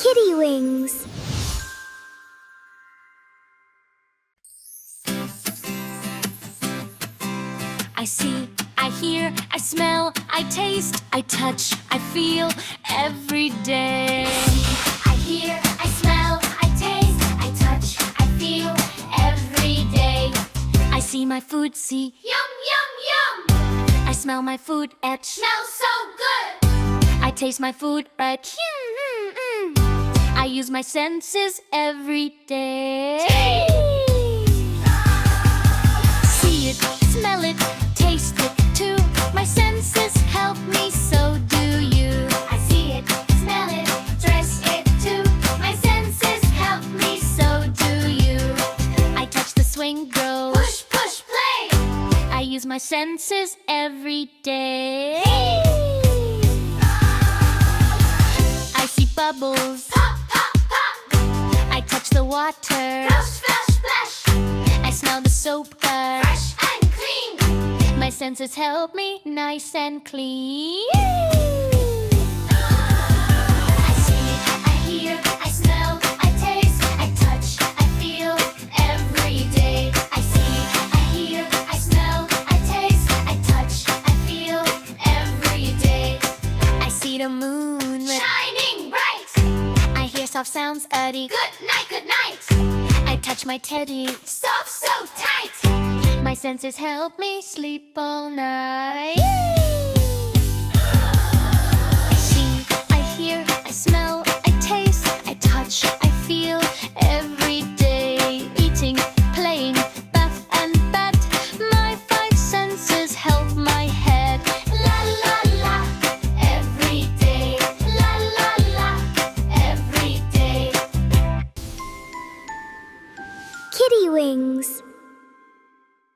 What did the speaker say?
Kitty wings. I see, I hear, I smell, I taste, I touch, I feel every day. I hear, I smell, I taste, I touch, I feel every day. I see my food, see. Yum, yum, yum! I smell my food, etch. Smells so good! I taste my food, right. I use my senses every day. See it, smell it, taste it too. My senses help me, so do you. I see it, smell it, dress it too. My senses help me, so do you. I touch the swing, go. Push, push, play! I use my senses every day. I see bubbles. Pop, pop, pop! I touch the water. Splash, splash, splash! I smell the soap bar. Fresh and clean! My senses help me, nice and clean. I see, I hear, I smell, I taste, I touch, I feel every day. I see, I hear, I smell, I taste, I touch, I feel every day. I see the moon. Shining bright! I hear soft sounds, Eddie. Good night, good night! I touch my teddy. Soft, so tight! My senses help me sleep all night. I see, I hear, I smell, I taste, I touch, I feel every day. Eating, playing, bath and bed. My five senses help my head. La la la, every day. La la la, every day. Kitty wings.